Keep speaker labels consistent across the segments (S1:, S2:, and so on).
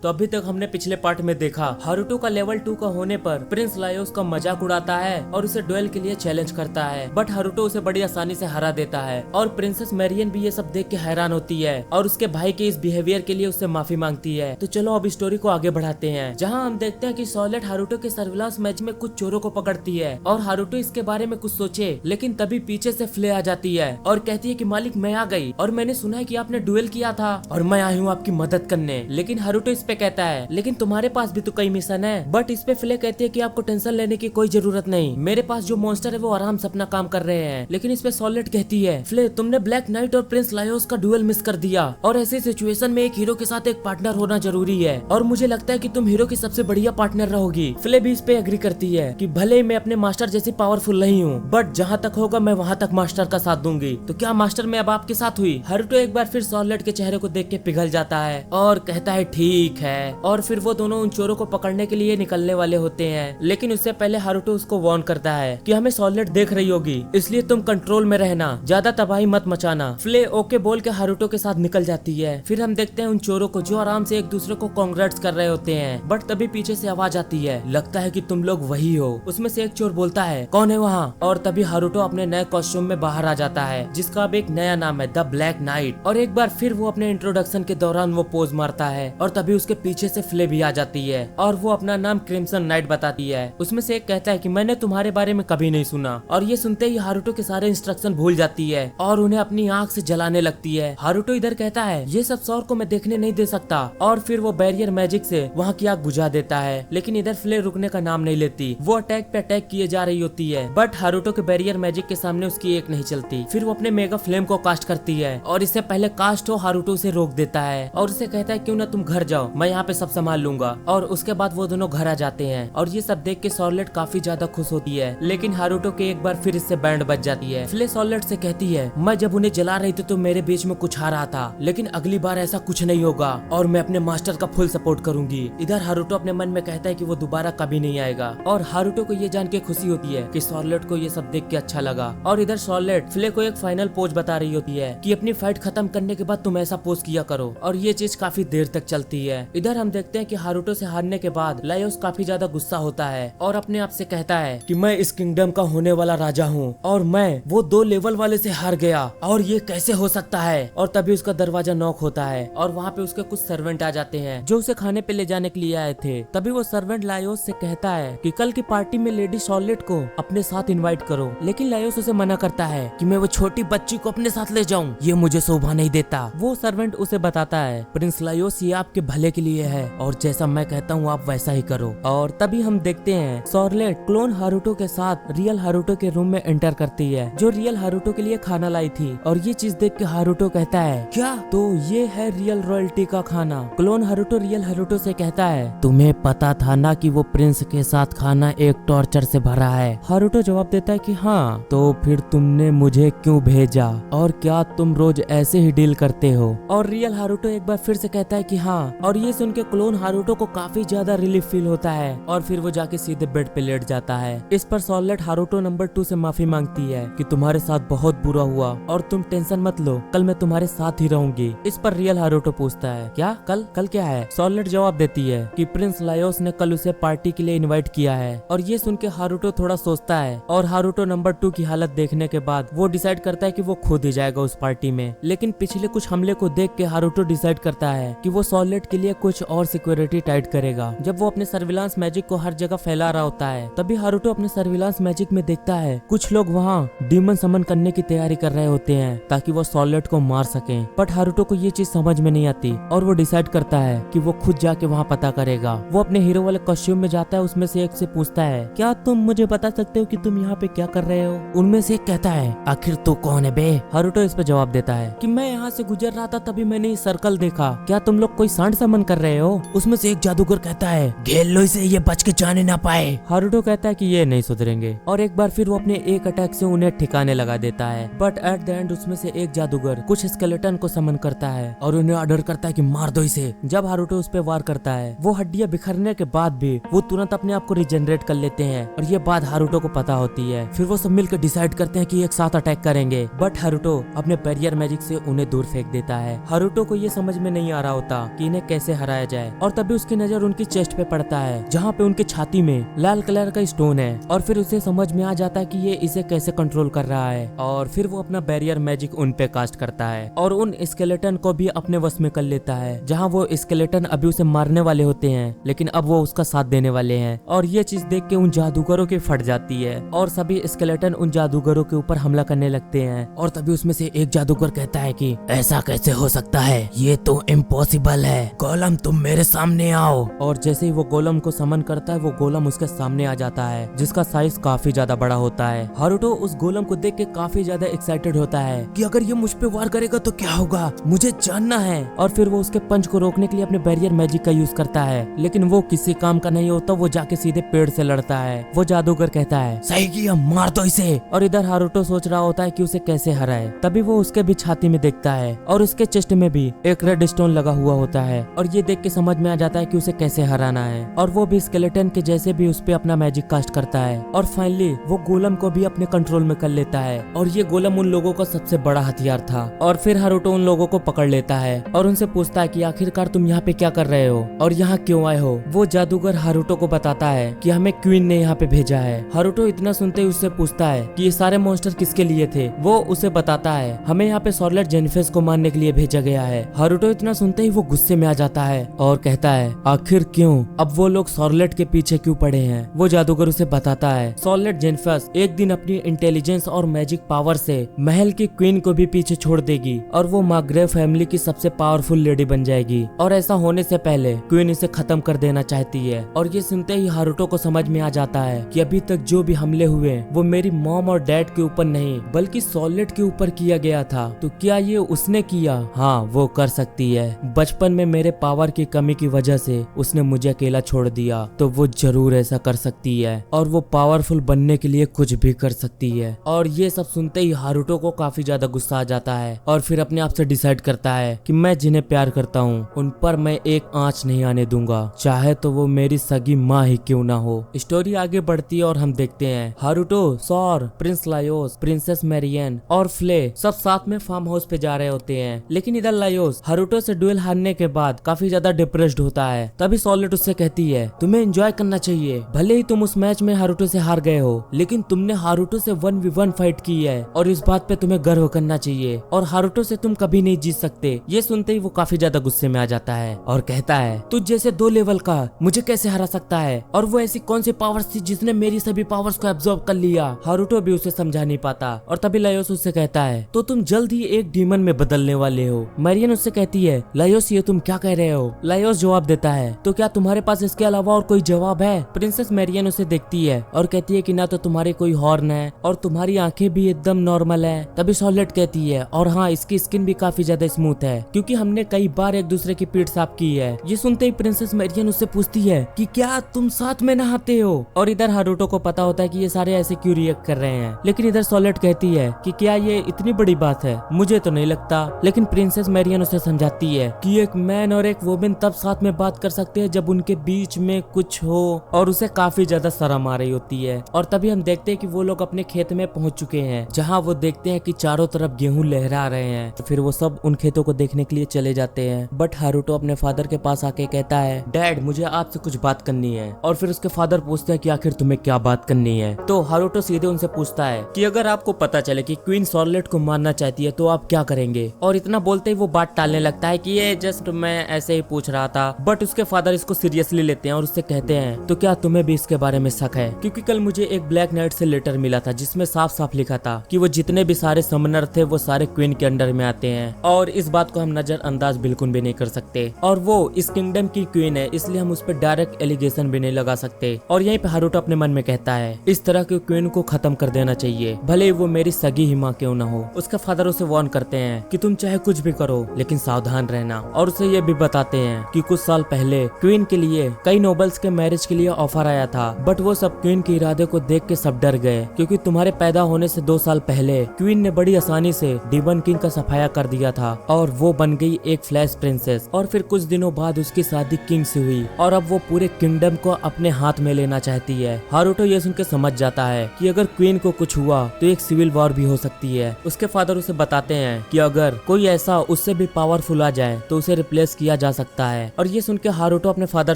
S1: तो अभी तक हमने पिछले पार्ट में देखा हारुतो का लेवल 2 का होने पर प्रिंस लायोस का मजाक उड़ाता है और उसे डुएल के लिए चैलेंज करता है, बट हारुतो उसे बड़ी आसानी से हरा देता है और प्रिंसेस मैरियन भी ये सब देख के हैरान होती है और उसके भाई के इस बिहेवियर के लिए उससे माफी मांगती है। तो चलो अब स्टोरी को आगे बढ़ाते हैं, जहाँ हम देखते हैं कि सॉलेट हारुतो के सर्विलांस मैच में कुछ चोरों को पकड़ती है और हारुतो इसके बारे में कुछ सोचे, लेकिन तभी पीछे से फ्ले आ जाती है और कहती है कि मालिक मैं आ गई और मैंने सुना है कि आपने डुएल किया था और मैं आई हूँ आपकी मदद करने। लेकिन हारुतो इस पे कहता है लेकिन तुम्हारे पास भी तो कई मिशन है, बट इस पे फ्ले कहती है कि आपको टेंशन लेने की कोई जरूरत नहीं, मेरे पास जो मॉन्स्टर है वो आराम से अपना काम कर रहे हैं। लेकिन इस पे सॉलिड कहती है फ्ले तुमने ब्लैक नाइट और प्रिंस लायोस का डुएल मिस कर दिया और ऐसी सिचुएशन में एक हीरो के साथ एक पार्टनर होना जरूरी है और मुझे लगता है कि तुम हीरो की सबसे बढ़िया पार्टनर रहोगी। फ्ले भी इस पे एग्री करती है कि भले ही मैं अपने मास्टर जैसी पावरफुल नहीं हूँ, बट जहाँ तक होगा मैं वहाँ तक मास्टर का साथ दूंगी। तो क्या मास्टर में अब आपके साथ हुई? हारुतो एक बार फिर सॉलिड के चेहरे को देख के पिघल जाता है और कहता है ठीक है, और फिर वो दोनों उन चोरों को पकड़ने के लिए निकलने वाले होते हैं। लेकिन उससे पहले हारुतो उसको वार्न करता है कि हमें सॉलिड देख रही होगी, इसलिए तुम कंट्रोल में रहना, ज्यादा तबाही मत मचाना। फ्ले ओके बोल के हारुतो के साथ निकल जाती है। फिर हम देखते हैं उन चोरों को जो आराम से एक दूसरे को कांग्रेट्स कर रहे होते हैं, बट तभी पीछे से आवाज आती है लगता है कि तुम लोग वही हो। उसमें से एक चोर बोलता है कौन है वहाँ, और तभी हारुतो अपने नए कॉस्ट्यूम में बाहर आ जाता है जिसका अब एक नया नाम है द ब्लैक नाइट। और एक बार फिर वो अपने इंट्रोडक्शन के दौरान वो पोज मारता है और तभी उसके पीछे से फ्ले भी आ जाती है और वो अपना नाम क्रिम्सन नाइट बताती है। उसमें से एक कहता है कि मैंने तुम्हारे बारे में कभी नहीं सुना, और ये सुनते ही हारुतो के सारे इंस्ट्रक्शन भूल जाती है और उन्हें अपनी आंख से जलाने लगती है। हारुतो इधर कहता है ये सब सौर को मैं देखने नहीं दे सकता, और फिर वो बैरियर मैजिक से वहाँ की आग बुझा देता है। लेकिन इधर फ्ले रुकने का नाम नहीं लेती, वो अटैक पे अटैक किए जा रही होती है, बट हारुतो के बैरियर मैजिक के सामने उसकी एक नहीं चलती। फिर वो अपने मेगा फ्लेम को कास्ट करती है और इससे पहले कास्ट हो हारुतो से रोक देता है और उसे कहता है क्यों ना तुम घर जाओ, मैं यहाँ पे सब संभाल लूंगा। और उसके बाद वो दोनों घर आ जाते हैं और ये सब देख के सॉलिड काफी ज्यादा खुश होती है। लेकिन हारुतो के एक बार फिर इससे बैंड बज जाती है। फ्ले सॉलिड से कहती है मैं जब उन्हें जला रही थी तो मेरे बीच में कुछ आ रहा था, लेकिन अगली बार ऐसा कुछ नहीं होगा और मैं अपने मास्टर का फुल सपोर्ट करूंगी। इधर हारुतो अपने मन में कहता है कि वो दोबारा कभी नहीं आएगा, और हारुतो को ये जान के खुशी होती है कि सॉलिड को ये सब देख के अच्छा लगा। और इधर सॉलिड फ्ले को एक फाइनल पोज बता रही होती है कि अपनी फाइट खत्म करने के बाद तुम ऐसा पोज किया करो, और ये चीज काफी देर तक चलती है। इधर हम देखते हैं कि हारुतो से हारने के बाद लायोस काफी ज्यादा गुस्सा होता है और अपने आप से कहता है कि मैं इस किंगडम का होने वाला राजा हूँ और मैं वो 2 लेवल वाले से हार गया और ये कैसे हो सकता है। और तभी उसका दरवाजा नॉक होता है और वहाँ पे उसके कुछ सर्वेंट आ जाते हैं जो उसे खाने पे ले जाने के लिए आए थे। तभी वो सर्वेंट लायोस से कहता है कि कल की पार्टी में लेडी सॉलिड को अपने साथ इनवाइट करो, लेकिन लायोस उसे मना करता है कि मैं वो छोटी बच्ची को अपने साथ ले जाऊं, ये मुझे शोभा नहीं देता। वो सर्वेंट उसे बताता है प्रिंस लायोस ये आपके भले के लिए है और जैसा मैं कहता हूँ आप वैसा ही करो। और तभी हम देखते हैं सॉर्लेट क्लोन हारुतो के साथ रियल हारुतो के रूम में एंटर करती है जो रियल हारुतो के लिए खाना लाई थी, और ये चीज देख के हारुतो कहता है क्या, तो ये है रियल रॉयल्टी का खाना। क्लोन हारुतो रियल हारुतो से कहता है तुम्हें पता था ना कि वो प्रिंस के साथ खाना एक टॉर्चर से भरा है। हारुतो जवाब देता है कि हाँ, तो फिर तुमने मुझे क्यों भेजा और क्या तुम रोज ऐसे ही डील करते हो। और रियल हारुतो एक बार फिर से कहता है कि हाँ, और ये सुन के क्लोन हारुतो को काफी ज्यादा रिलीफ फील होता है और फिर वो जाके सीधे बेड पे लेट जाता है। इस पर सॉलिड हारुतो नंबर 2 से माफी मांगती है कि तुम्हारे साथ बहुत बुरा हुआ और तुम टेंशन मत लो, कल मैं तुम्हारे साथ ही रहूंगी। इस पर रियल हारुतो पूछता है क्या कल कल क्या है। सॉलिड जवाब देती है कि प्रिंस लायोस ने कल उसे पार्टी के लिए इन्वाइट किया है। और ये सुन के हारुतो थोड़ा सोचता है और हारुतो नंबर 2 की हालत देखने के बाद वो डिसाइड करता है कि वो खुद ही जाएगा उस पार्टी में। लेकिन पिछले कुछ हमले को देख के हारुतो डिसाइड करता है कि वो सॉलिड के लिए कुछ और सिक्योरिटी टाइट करेगा। जब वो अपने सर्विलांस मैजिक को हर जगह फैला रहा होता है तभी हारुतो अपने सर्विलांस मैजिक में देखता है कुछ लोग वहाँ डीमन समन करने की तैयारी कर रहे होते हैं ताकि वो सॉलिड को मार सके। बट हारुतो को ये चीज समझ में नहीं आती और वो डिसाइड करता है कि वो खुद जाके वहाँ पता करेगा। वो अपने हीरो वाले कॉस्ट्यूम में जाता है, उसमें से एक से पूछता है क्या तुम मुझे बता सकते हो कि तुम यहाँ पे क्या कर रहे हो। उनमें से एक कहता है आखिर तू कौन है बे। हारुतो इस पे जवाब देता है कि मैं यहाँ से गुजर रहा था तभी मैंने ये सर्कल देखा, क्या तुम लोग कोई सांड समन कर रहे हो। उसमें से एक जादूगर कहता है घेर लो इसे, ये बच के जाने ना पाए। हारुतो कहता है कि ये नहीं सुधरेंगे और एक बार फिर वो अपने एक अटैक से उन्हें ठिकाने लगा देता है। बट एट द एंड उसमें से एक जादूगर कुछ स्केलेटन को समन करता है और उन्हें ऑर्डर करता है कि मार दो इसे। जब हारुतो उस पे वार करता है वो हड्डियां बिखरने के बाद भी वो तुरंत अपने आप को रिजेनरेट कर लेते हैं और ये बात हारुतो को पता होती है। फिर वो सब मिलकर डिसाइड करते हैं कि एक साथ अटैक करेंगे, बट हारुतो अपने बैरियर मैजिक से उन्हें दूर फेंक देता है। हारुतो को ये समझ में नहीं आ रहा होता कि इन्हें कैसे कैसे हराया जाए। और तभी उसकी नजर उनकी चेस्ट पे पड़ता है जहाँ पे उनकी छाती में लाल कलर का स्टोन है और फिर उसे समझ में आ जाता है कि ये इसे कैसे कंट्रोल कर रहा है और फिर वो अपना बैरियर मैजिक उन पे कास्ट करता है और उन स्केलेटन को भी अपने वश में कर लेता है। जहाँ वो स्केलेटन अभी उसे मारने वाले होते हैं लेकिन अब वो उसका साथ देने वाले हैं और ये चीज देख के उन जादूगरों की फट जाती है और सभी स्केलेटन उन जादूगरों के ऊपर हमला करने लगते हैं। और तभी उसमें से एक जादूगर कहता है कि ऐसा कैसे हो सकता है, ये तो इम्पॉसिबल है, गोलम तुम मेरे सामने आओ। और जैसे ही वो गोलम को समन करता है वो गोलम उसके सामने आ जाता है जिसका साइज काफी ज्यादा बड़ा होता है। हारुतो उस गोलम को देख के काफी ज्यादा एक्साइटेड होता है कि अगर ये मुझ पे वार करेगा तो क्या होगा, मुझे जानना है। और फिर वो उसके पंच को रोकने के लिए अपने बैरियर मैजिक का यूज करता है लेकिन वो किसी काम का नहीं होता, वो जाके सीधे पेड़ से लड़ता है। वो जादूगर कहता है सही किया, मार दो इसे। और इधर हारुतो सोच रहा होता है कि उसे कैसे हराए। तभी वो उसके भी छाती में देखता है और उसके चेस्ट में भी एक रेड स्टोन लगा हुआ होता है और ये देख के समझ में आ जाता है कि उसे कैसे हराना है। और वो भी स्केलेटन के जैसे भी उस पे अपना मैजिक कास्ट करता है और फाइनली वो गोलम को भी अपने कंट्रोल में कर लेता है। और ये गोलम उन लोगों का सबसे बड़ा हथियार था। और फिर हारुतो उन लोगों को पकड़ लेता है और उनसे पूछता है कि आखिरकार तुम यहाँ पे क्या कर रहे हो और यहाँ क्यों आए हो। वो जादूगर हारुतो को बताता है कि हमें क्वीन ने यहाँ पे भेजा है। हारुतो इतना सुनते ही उससे पूछता है कि ये सारे मॉन्स्टर किसके लिए थे। वो उसे बताता है हमें यहाँ पे स्कारलेट जेनिफर को मारने के लिए भेजा गया है। हारुतो इतना सुनते ही वो गुस्से में आ जाता है और कहता है आखिर क्यों, अब वो लोग स्कारलेट के पीछे क्यों पड़े हैं। वो जादूगर उसे बताता है स्कारलेट जेनिफर एक दिन अपनी इंटेलिजेंस और मैजिक पावर से महल की क्वीन को भी पीछे छोड़ देगी और वो मार्ग्रेव फैमिली की सबसे पावरफुल लेडी बन जाएगी और ऐसा होने से पहले क्वीन इसे खत्म कर देना चाहती है। और ये सुनते ही हारुतो को समझ में आ जाता है कि अभी तक जो भी हमले हुए वो मेरी मॉम और डैड के ऊपर नहीं बल्कि स्कारलेट के ऊपर किया गया था। तो क्या ये उसने किया? हाँ, वो कर सकती है। बचपन में मेरे पावर की कमी की वजह से उसने मुझे अकेला छोड़ दिया तो वो जरूर ऐसा कर सकती है और वो पावरफुल बनने के लिए कुछ भी कर सकती है। और ये सब सुनते ही हारुतो को काफी ज्यादा गुस्सा आ जाता है और फिर अपने आप से डिसाइड करता है कि मैं जिन्हें प्यार करता हूँ उन पर मैं एक आंच नहीं आने दूंगा, चाहे तो वो मेरी सगी माँ ही क्यों ना हो। स्टोरी आगे बढ़ती है और हम देखते हैं हारुतो, सॉर, प्रिंस लायोस, प्रिंसेस मैरियन और फ्ले सब साथ में फार्म हाउस पे जा रहे होते हैं। लेकिन इधर लायोस हारुतो से डुएल हारने के बाद काफी ज्यादा डिप्रेस्ड होता है। तभी स्कारलेट उससे कहती है तुम्हें एंजॉय करना चाहिए, भले ही तुम उस मैच में हारुतो से हार गए हो लेकिन तुमने हारुतो से 1v1 फाइट की है और इस बात पे तुम्हें गर्व करना चाहिए और हारुतो से तुम कभी नहीं जीत सकते। ये सुनते ही वो काफी ज्यादा गुस्से में आ जाता है और कहता है तुझ जैसे 2 लेवल का मुझे कैसे हरा सकता है और वो ऐसी कौन सी पावर्स थी जिसने मेरी सभी पावर्स को एब्जॉर्ब कर लिया। हारुतो भी उसे समझा नहीं पाता और तभी लायोस उससे कहता है तो तुम जल्द ही एक डीमन में बदलने वाले हो। मैरियन उससे कहती है लायोस ये तुम क्या कह रहे हो। लायोस जवाब देता है तो क्या तुम्हारे पास इसके अलावा और कोई जवाब है। प्रिंसेस मैरियन उसे देखती है और कहती है कि ना तो तुम्हारे कोई हॉर्न है और तुम्हारी आंखें भी एकदम नॉर्मल है। तभी स्कारलेट कहती है और हाँ, इसकी स्किन भी काफी ज्यादा स्मूथ है क्योंकि हमने कई बार एक दूसरे की पीठ साफ की है। ये सुनते ही प्रिंसेस मैरियन उससे पूछती है कि क्या तुम साथ में नहाते हो। और इधर हारुतो को पता होता है कि ये सारे ऐसे क्यों रिएक्ट कर रहे हैं। लेकिन इधर स्कारलेट कहती है कि क्या ये इतनी बड़ी बात है, मुझे तो नहीं लगता। लेकिन प्रिंसेस मैरियन उसे समझाती है कि एक मैन और एक वुमेन तब साथ में बात कर सकते हैं जब उनके बीच में कुछ हो और उसे काफी ज्यादा शर्म आ रही होती है। और तभी हम देखते हैं कि वो लोग अपने खेत में पहुंच चुके हैं जहां वो देखते हैं कि चारों तरफ गेहूं लहरा रहे हैं। तो फिर वो सब उन खेतों को देखने के लिए चले जाते हैं। बट हारुतो अपने फादर के पास आके कहता है डैड मुझे आपसे कुछ बात करनी है। और फिर उसके फादर पूछते हैं कि आखिर तुम्हें क्या बात करनी है। तो हारुतो सीधे उनसे पूछता है कि अगर आपको पता चले कि क्वीन स्कारलेट को मारना चाहती है तो आप क्या करेंगे। और इतना बोलते ही वो बात टालने लगता है कि ये जस्ट मैं ऐसे ही पूछ रहा था। बट उसके फादर इसको सीरियसली लेते हैं और उससे कहते हैं तो क्या तुम्हें भी इसके बारे में शक है, क्योंकि कल मुझे एक ब्लैक नाइट से लेटर मिला था जिसमें साफ साफ लिखा था कि वो जितने भी सारे समनर थे वो सारे क्वीन के अंडर में आते हैं और इस बात को हम नजरअंदाज बिल्कुल भी नहीं कर सकते और वो इस किंगडम की क्वीन है इसलिए हम उस पर डायरेक्ट एलिगेशन भी नहीं लगा सकते। और यहीं पे हारुतो अपने मन में कहता है इस तरह की क्वीन को खत्म कर देना चाहिए, भले ही वो मेरी सगी ही माँ क्यों ना हो। उसका फादर उसे वार्न करते हैं कि तुम चाहे कुछ भी करो लेकिन सावधान रहना। और उसे ये भी बताते हैं कि कुछ साल पहले क्वीन के लिए कई नोबल्स के मैरिज के लिए ऑफर आया था बट वो सब क्वीन के इरादे को देख के सब डर गए क्योंकि तुम्हारे पैदा होने से 2 साल पहले क्वीन ने बड़ी आसानी से डिमन किंग का सफाया कर दिया था और वो बन गई एक फ्लैश प्रिंसेस। और फिर कुछ दिनों बाद उसकी शादी किंग से हुई और अब वो पूरे किंगडम को अपने हाथ में लेना चाहती है। हारुतो ये सुन के समझ जाता है कि अगर क्वीन को कुछ हुआ तो एक सिविल वॉर भी हो सकती है। उसके फादर उसे बताते हैं कि अगर कोई ऐसा उससे भी पावरफुल आ जाए तो उसे रिप्लेस किया जा सकता है। और ये सुन के हारुतो अपने फादर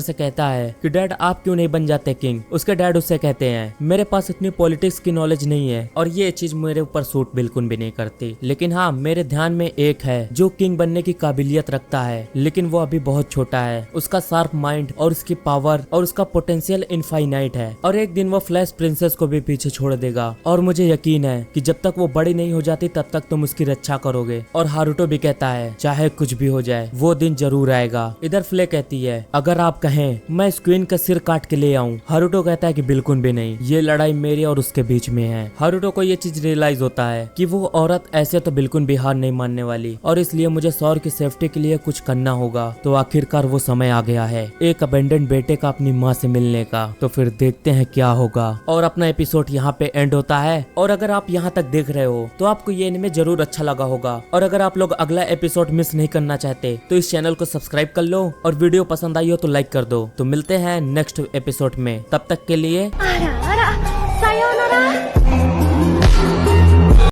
S1: से कहता है कि डैड आप क्यों नहीं बन जाते किंग। उसके डैड उससे कहते हैं मेरे पास इतनी पॉलिटिक्स की नॉलेज नहीं है और ये चीज मेरे ऊपर सूट बिल्कुल भी नहीं करती, लेकिन हाँ मेरे ध्यान में एक है जो किंग बनने की काबिलियत रखता है, लेकिन वो अभी बहुत छोटा है। उसका शार्प माइंड और उसकी पावर और उसका पोटेंशियल इनफाइनाइट है और एक दिन वो फ्लैश प्रिंसेस को भी पीछे छोड़ देगा और मुझे यकीन है कि जब तक वो बड़ी नहीं हो जाती तब तक तुम उसकी रक्षा करोगे। और हारुतो भी कहता है चाहे कुछ भी हो जाए वो दिन जरूर आएगा। इधर फ्ले कहती है अगर आप कहें मैं इस क्वीन का सिर काट के ले आऊं। हारुतो कहता है कि बिल्कुल भी नहीं, ये लड़ाई मेरी और उसके बीच में है। हारुतो को ये चीज रियलाइज होता है कि वो औरत ऐसे तो बिल्कुल भी हार नहीं मानने वाली और इसलिए मुझे सौर की सेफ्टी के लिए कुछ करना होगा। तो आखिरकार वो समय आ गया है एक अबेंडेंट बेटे का अपनी माँ से मिलने का। तो फिर देखते हैं क्या होगा। और अपना एपिसोड यहाँ पे एंड होता है। और अगर आप यहाँ तक देख रहे हो तो आपको ये एनिमे जरूर अच्छा लगा होगा। और अगर आप लोग अगला एपिसोड मिस नहीं करना चाहते तो इस चैनल को सब्सक्राइब कर लो और वीडियो पसंद आई हो तो लाइक कर दो। तो मिलते हैं नेक्स्ट एपिसोड में, तब तक के लिए
S2: あらあら、さようなら。